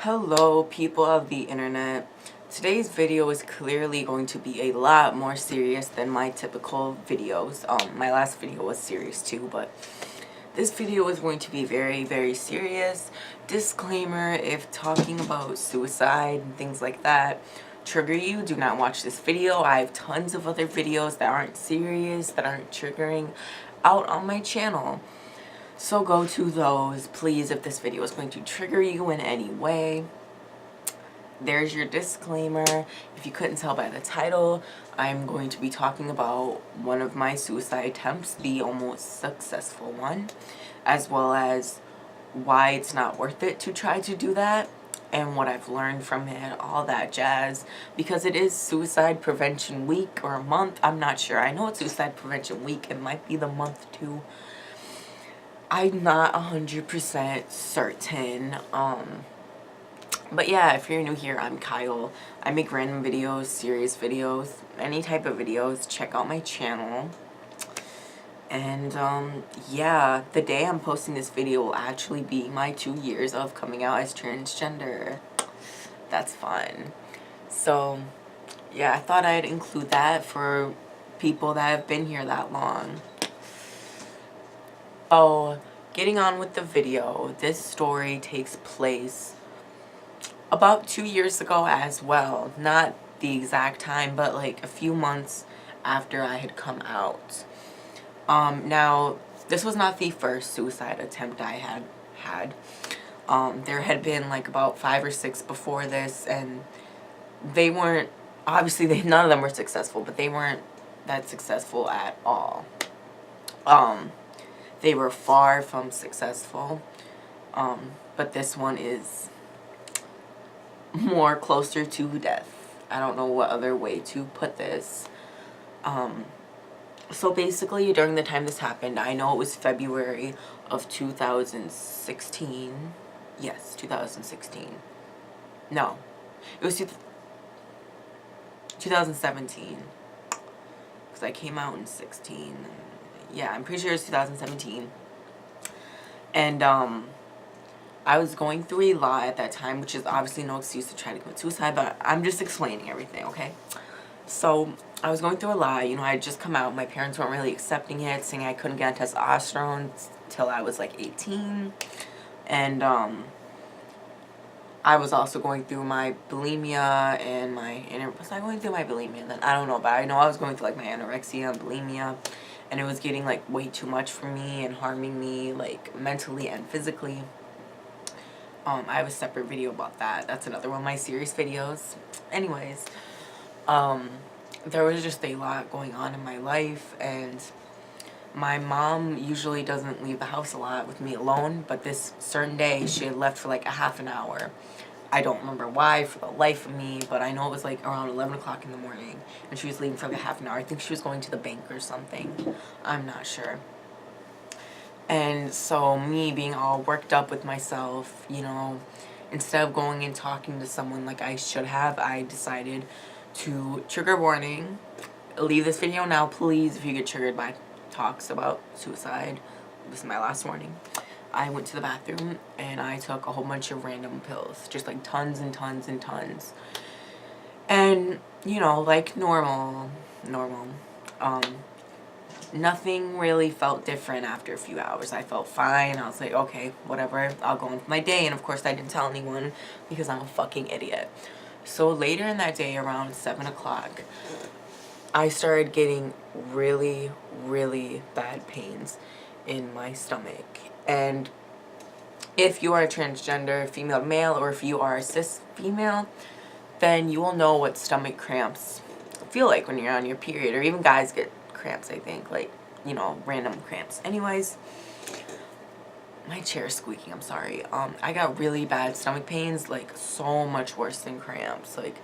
Hello people of the internet. Today's video is clearly going to be a lot more serious than my typical videos. My last video was serious too, but this video is going to be very serious. Disclaimer, if talking about suicide and things like that trigger you, do not watch this video. I have tons of other videos that aren't serious, that aren't triggering out on my channel. So go to those, please, if this video is going to trigger you in any way. There's your disclaimer. If you couldn't tell by the title, I'm going to be talking about one of my suicide attempts, the almost successful one, as well as why it's not worth it to try to do that, and what I've learned from it, all that jazz, because it is Suicide Prevention Week or month. I'm not sure. I know it's Suicide Prevention Week. It might be the month too. I'm not 100% certain. But yeah, if you're new here, I'm Kyle. I make random videos, serious videos, any type of videos. Check out my channel. And yeah, the day I'm posting this video will actually be my 2 years of coming out as transgender. That's fun. So yeah, I thought I'd include that for people that have been here that long. Oh, getting on with the video, this story takes place about 2 years ago as well. Not the exact time, but like a few months after I had come out. Now, this was not the first suicide attempt I had. There had been like about 5 or 6 before this, and they weren't, obviously none of them were successful, but they weren't that successful at all. They were far from successful, but this one is more closer to death. I don't know what other way to put this. So basically, during the time this happened, I know it was February of 2016. Yes, 2016. No, it was 2017. Because I came out in 16. Yeah, I'm pretty sure it's 2017. And I was going through a lot at that time, which is obviously no excuse to try to commit suicide, but I'm just explaining everything, okay? So I was going through a lot. You know, I had just come out. My parents weren't really accepting it, saying I couldn't get on testosterone till I was like 18. And I was also going through my bulimia and my, was I going through my bulimia then? I don't know, but I know I was going through like my anorexia and bulimia, and it was getting like way too much for me and harming me like mentally and physically. I have a separate video about that. That's another one of my serious videos. Anyways, there was just a lot going on in my life, and my mom usually doesn't leave the house a lot with me alone, but this certain day she had left for like a half an hour. I don't remember why for the life of me, but I know it was like around 11 o'clock in the morning, and she was leaving for like a half an hour. I think she was going to the bank or something. I'm not sure. And so me being all worked up with myself, you know, instead of going and talking to someone like I should have, I decided to, trigger warning, leave this video now, please, if you get triggered by talks about suicide. This is my last warning. I went to the bathroom and I took a whole bunch of random pills, just like tons and tons and tons. And, you know, like normal, nothing really felt different after a few hours. I felt fine. I was like, okay, whatever, I'll go on with my day. And of course I didn't tell anyone because I'm a fucking idiot. So later in that day, around 7 o'clock, I started getting really bad pains in my stomach. And if you are a transgender female male, or if you are a cis female, then you will know what stomach cramps feel like when you're on your period, or even guys get cramps, I think, like, you know, random cramps. Anyways, my chair is squeaking, I'm sorry. I got really bad stomach pains, like so much worse than cramps. Like,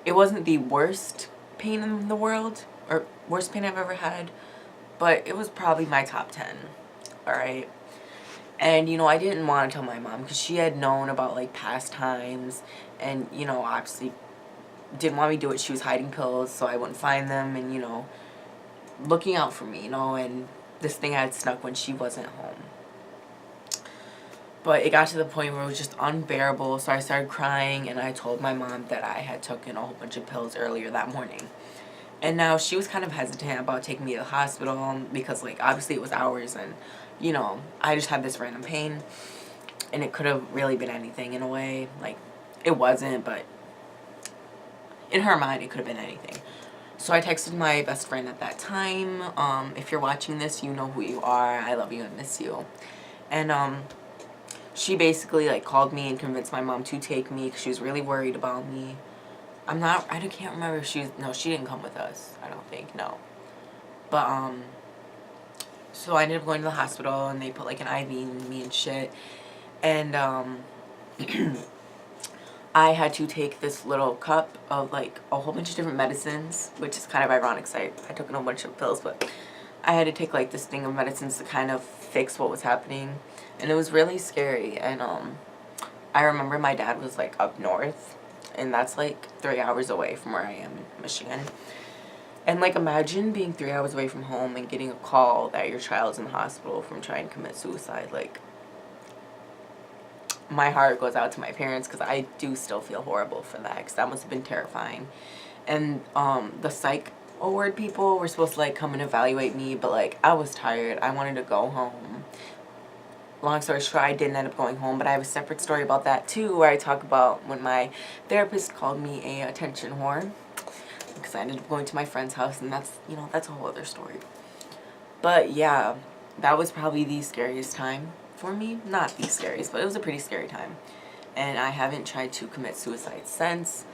it wasn't the worst pain in the world, or worst pain I've ever had, but it was probably my top 10. Alright? And, you know, I didn't want to tell my mom because she had known about like past times, and, you know, obviously didn't want me to do it. She was hiding pills so I wouldn't find them, and, you know, looking out for me, you know, and this thing had snuck when she wasn't home. But it got to the point where it was just unbearable, so I started crying, and I told my mom that I had taken a whole bunch of pills earlier that morning. And now she was kind of hesitant about taking me to the hospital because, like, obviously it was hours, and, you know, I just had this random pain, and it could have really been anything in a way. Like, it wasn't, but in her mind it could have been anything. So I texted my best friend at that time. If you're watching this, you know who you are. I love you and miss you. And she basically, like, called me and convinced my mom to take me because she was really worried about me. I can't remember if she was, no, she didn't come with us, I don't think, no. But, so I ended up going to the hospital, and they put, like, an IV in me and shit. And, I had to take this little cup of, like, a whole bunch of different medicines, which is kind of ironic because I took a whole bunch of pills, but I had to take, like, this thing of medicines to kind of fix what was happening. And it was really scary. And, I remember my dad was, like, up north, and that's, like, 3 hours away from where I am in Michigan. And, like, imagine being 3 hours away from home and getting a call that your child's in the hospital from trying to commit suicide. Like, my heart goes out to my parents because I do still feel horrible for that, because that must have been terrifying. And the psych ward people were supposed to, like, come and evaluate me, but, like, I was tired. I wanted to go home. Long story short, I didn't end up going home, but I have a separate story about that too, where I talk about when my therapist called me a attention whore, because I ended up going to my friend's house, and that's, you know, that's a whole other story. But yeah, that was probably the scariest time for me. Not the scariest, but it was a pretty scary time. And I haven't tried to commit suicide since,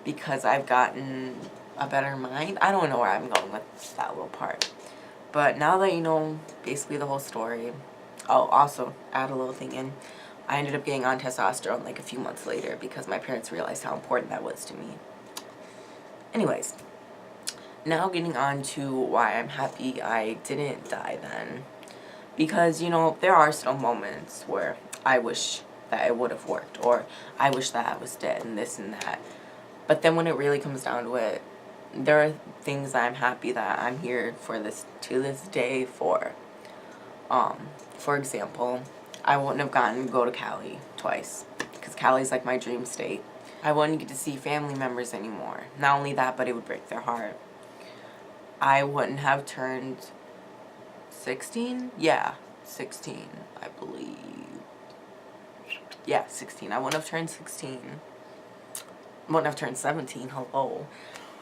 because I've gotten a better mind. I don't know where I'm going with that little part. But now that you know basically the whole story, I'll also add a little thing in. I ended up getting on testosterone, like, a few months later because my parents realized how important that was to me. Anyways, now getting on to why I'm happy I didn't die then. Because, you know, there are still moments where I wish that it would have worked, or I wish that I was dead and this and that. But then when it really comes down to it, there are things that I'm happy that I'm here for this, to this day, for. For example, I wouldn't have gotten to go to Cali twice, because Cali's, like, my dream state. I wouldn't get to see family members anymore. Not only that, but it would break their heart. I wouldn't have turned 16? Yeah, 16, I believe. Yeah, 16. I wouldn't have turned 16. I wouldn't have turned 17. Hello.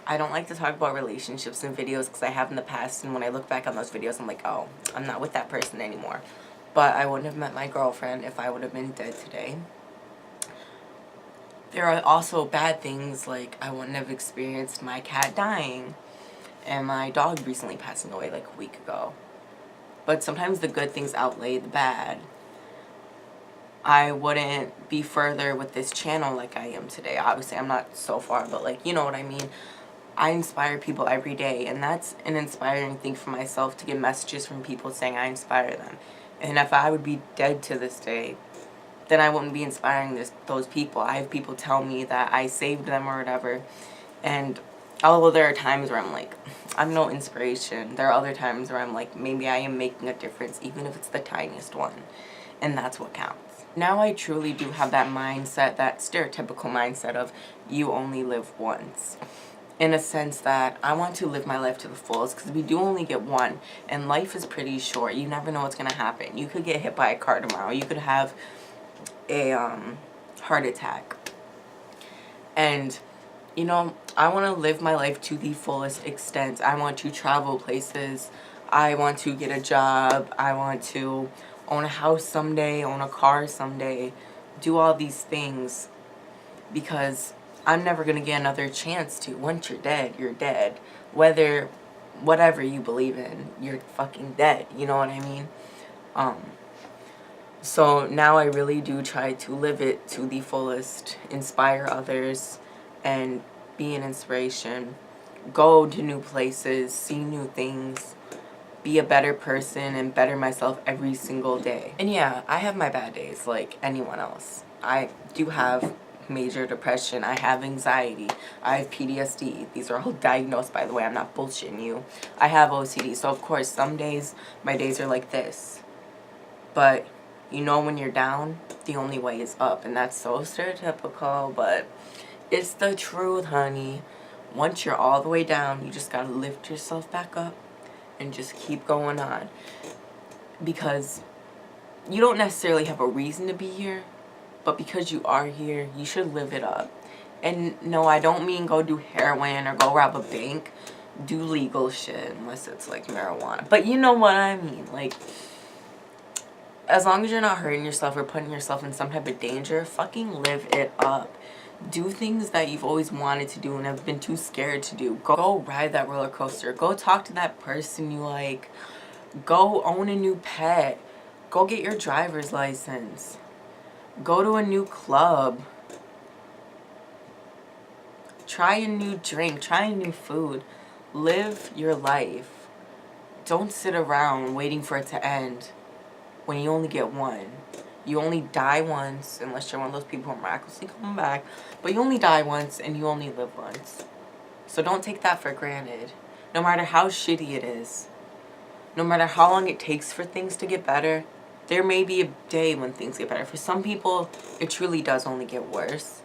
I don't like to talk about relationships in videos because I have in the past, and when I look back on those videos, I'm like, oh, I'm not with that person anymore. But I wouldn't have met my girlfriend if I would have been dead today. There are also bad things, like I wouldn't have experienced my cat dying and my dog recently passing away, like, a week ago. But sometimes the good things outweigh the bad. I wouldn't be further with this channel like I am today. Obviously, I'm not so far, but, like, you know what I mean. I inspire people every day, and that's an inspiring thing for myself, to get messages from people saying I inspire them. And if I would be dead to this day, then I wouldn't be inspiring those people. I have people tell me that I saved them or whatever, and although there are times where I'm like, I'm no inspiration, there are other times where I'm like, maybe I am making a difference, even if it's the tiniest one, and that's what counts. Now I truly do have that mindset, that stereotypical mindset of you only live once. In a sense that I want to live my life to the fullest, because we do only get one, and life is pretty short. You never know what's going to happen. You could get hit by a car tomorrow. You could have a heart attack. And, you know, I want to live my life to the fullest extent. I want to travel places. I want to get a job. I want to own a house someday, own a car someday, do all these things, because I'm never going to get another chance to. Once you're dead, you're dead. Whatever you believe in, you're fucking dead. You know what I mean? So now I really do try to live it to the fullest, inspire others, and be an inspiration. Go to new places, see new things, be a better person, and better myself every single day. And yeah, I have my bad days like anyone else. I do have major depression, I have anxiety, I have PTSD. These are all diagnosed, by the way. I'm not bullshitting you. I have OCD, so of course some days my days are like this. But You know when you're down, the only way is up. And that's so stereotypical, but it's the truth, honey. Once you're all the way down, you just gotta lift yourself back up and just keep going on. Because you don't necessarily have a reason to be here, but because you are here, you should live it up. And no, I don't mean go do heroin or go rob a bank. Do legal shit, unless it's like marijuana. But you know what I mean. Like, as long as you're not hurting yourself or putting yourself in some type of danger, fucking live it up. Do things that you've always wanted to do and have been too scared to do. Go ride that roller coaster. Go talk to that person you like. Go own a new pet. Go get your driver's license. Go to a new club. Try a new drink. Try a new food. Live your life. Don't sit around waiting for it to end when you only get one. You only die once, unless you're one of those people who miraculously come back. But you only die once and you only live once. So don't take that for granted. No matter how shitty it is. No matter how long it takes for things to get better. There may be a day when things get better. For some people, it truly does only get worse.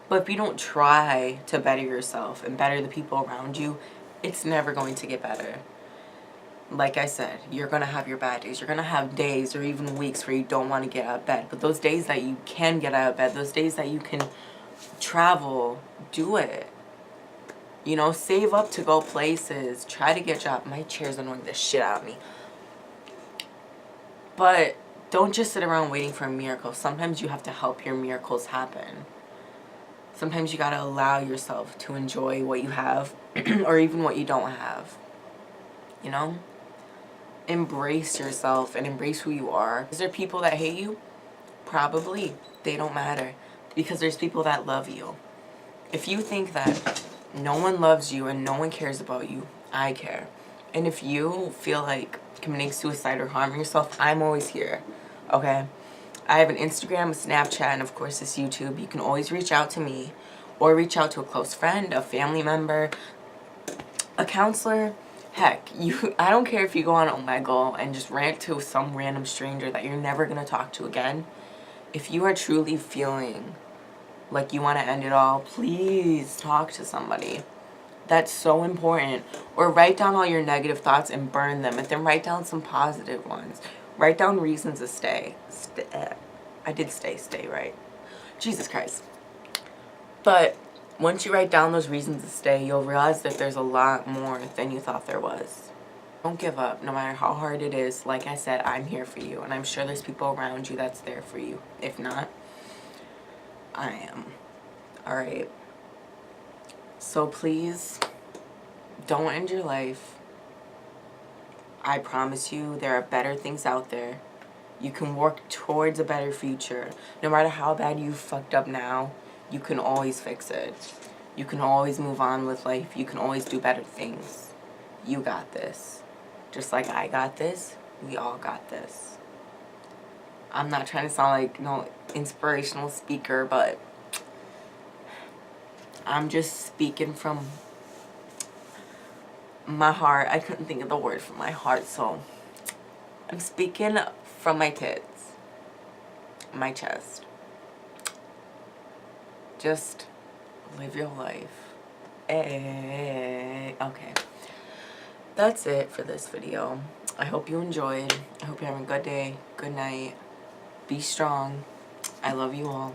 But if you don't try to better yourself and better the people around you, it's never going to get better. Like I said, you're going to have your bad days. You're going to have days or even weeks where you don't want to get out of bed. But those days that you can get out of bed, those days that you can travel, do it. You know, save up to go places. Try to get jobs. My chair's annoying the shit out of me. But don't just sit around waiting for a miracle. Sometimes you have to help your miracles happen. Sometimes you got to allow yourself to enjoy what you have or even what you don't have. You know? Embrace yourself and embrace who you are. Is there people that hate you? Probably. They don't matter. Because there's people that love you. If you think that no one loves you and no one cares about you, I care. And if you feel like committing suicide or harming yourself, I'm always here. Okay? I have an Instagram, a Snapchat, and of course this YouTube. You can always reach out to me or reach out to a close friend, a family member, a counselor. Heck, I don't care if you go on Omegle and just rant to some random stranger that you're never going to talk to again. If you are truly feeling like you want to end it all, please talk to somebody. That's so important. Or write down all your negative thoughts and burn them, and then write down some positive ones. Write down reasons to stay. I did stay, right? Jesus Christ. But once you write down those reasons to stay, you'll realize that there's a lot more than you thought there was. Don't give up, no matter how hard it is. Like I said, I'm here for you, and I'm sure there's people around you that's there for you. If not, I am. Alright. So please, don't end your life. I promise you, there are better things out there. You can work towards a better future. No matter how bad you fucked up now, you can always fix it. You can always move on with life. You can always do better things. You got this. Just like I got this, we all got this. I'm not trying to sound like no inspirational speaker, but I'm just speaking from my heart. I couldn't think of the word from my heart, so I'm speaking from my tits, my chest. Just live your life. Okay. That's it for this video. I hope you enjoyed. I hope you're having a good day, good night. Be strong. I love you all.